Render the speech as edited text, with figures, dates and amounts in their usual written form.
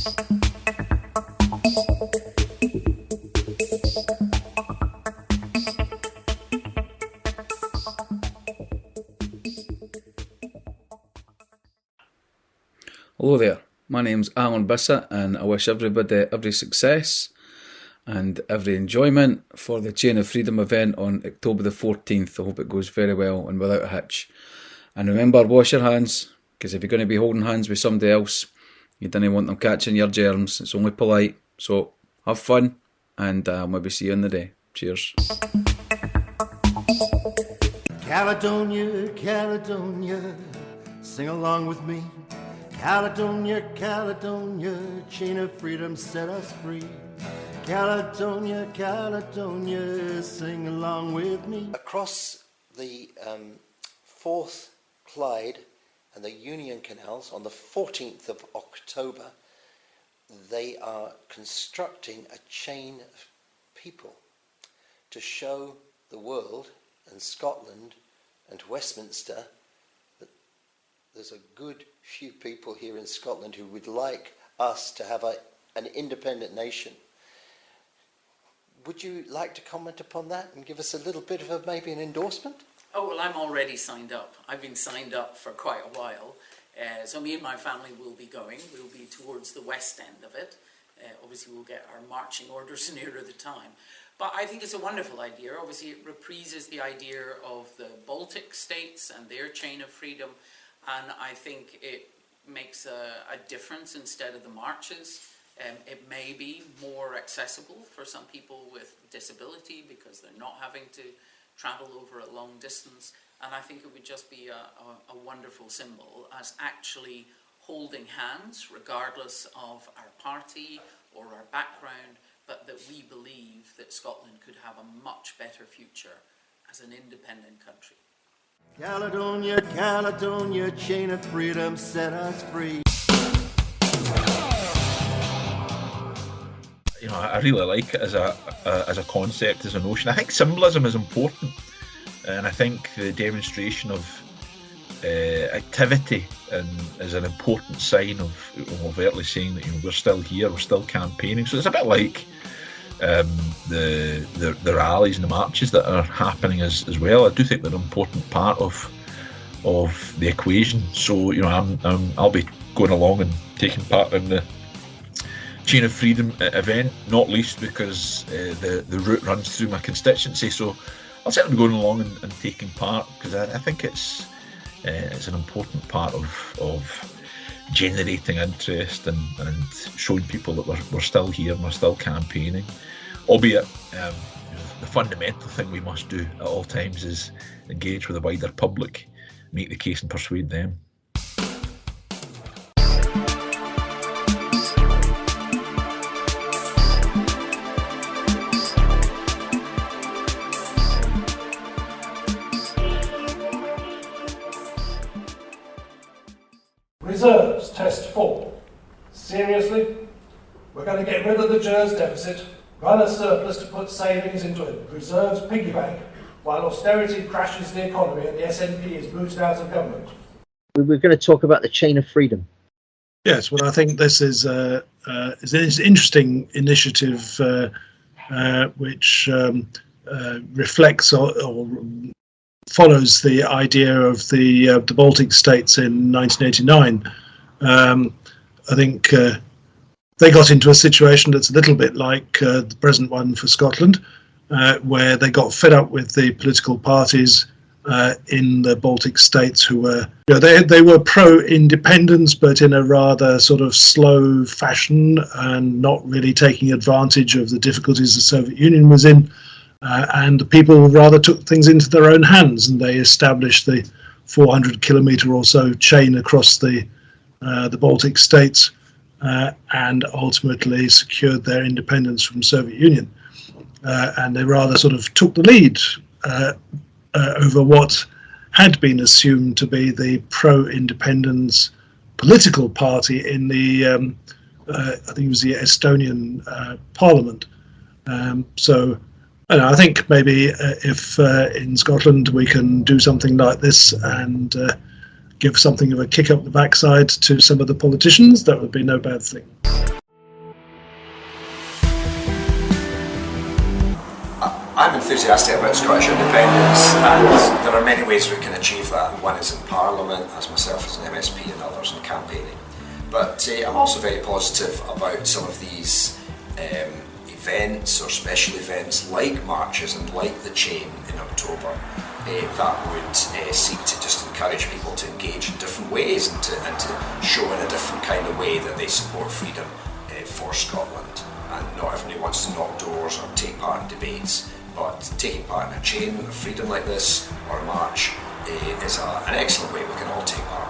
Hello there, my name's Alan Bissett and I wish everybody every success and every enjoyment for the Chain of Freedom event on October the 14th. I hope it goes very well and without a hitch. And remember, wash your hands, because if you're going to be holding hands with somebody else, you don't want them catching your germs. It's only polite. So have fun and maybe see you on the day. Cheers. Caledonia, Caledonia, sing along with me. Caledonia, Caledonia, chain of freedom set us free. Caledonia, Caledonia, sing along with me. Across the Forth, Clyde and the Union Canals on the 14th of October, they are constructing a chain of people to show the world and Scotland and Westminster that there's a good few people here in Scotland who would like us to have an independent nation. Would you like to comment upon that and give us a little bit of maybe an endorsement? Oh, well, I'm already signed up. I've been signed up for quite a while. So me and my family will be going. We'll be towards the west end of it. Obviously, we'll get our marching orders nearer the time. But I think it's a wonderful idea. Obviously, it reprises the idea of the Baltic states and their chain of freedom. And I think it makes a difference instead of the marches. It may be more accessible for some people with disability because they're not having to travel over a long distance. And I think it would just be a wonderful symbol as actually holding hands, regardless of our party or our background, but that we believe that Scotland could have a much better future as an independent country. Caledonia, Caledonia, chain of freedom set us free. You know, I really like it as a concept, as a notion. I think symbolism is important, and I think the demonstration of activity is an important sign of overtly saying that, you know, we're still here, we're still campaigning. So it's a bit like the rallies and the marches that are happening as well. I do think they're an important part of the equation. So, you know, I'll be going along and taking part in the Chain of Freedom event, not least because the route runs through my constituency. So I'll certainly be going along and taking part, because I think it's an important part of generating interest and showing people that we're still here and we're still campaigning. Albeit the fundamental thing we must do at all times is engage with the wider public, make the case and persuade them. Reserves, test 4. Seriously? We're going to get rid of the GERS deficit, run a surplus to put savings into a reserves piggy bank, while austerity crashes the economy and the SNP is booted out of government. We're going to talk about the Chain of Freedom. Yes, well, I think this is an interesting initiative which reflects or follows the idea of the Baltic states in 1989. I think they got into a situation that's a little bit like the present one for Scotland, where they got fed up with the political parties in the Baltic states who were, you know, they were pro-independence, but in a rather sort of slow fashion and not really taking advantage of the difficulties the Soviet Union was in. And the people rather took things into their own hands, and they established the 400-kilometre or so chain across the Baltic states, and ultimately secured their independence from Soviet Union. And they rather sort of took the lead over what had been assumed to be the pro-independence political party in the, I think it was the Estonian parliament. So I think maybe if in Scotland we can do something like this and give something of a kick up the backside to some of the politicians, that would be no bad thing. enthusiastic about Scottish independence, and there are many ways we can achieve that. One is in Parliament, as myself as an MSP, and others in campaigning. But I'm also very positive about some of these events or special events like marches and like the chain in October that would seek to just encourage people to engage in different ways and to show in a different kind of way that they support freedom for Scotland. And not everybody wants to knock doors or take part in debates, but taking part in a chain of freedom like this or a march is an excellent way we can all take part.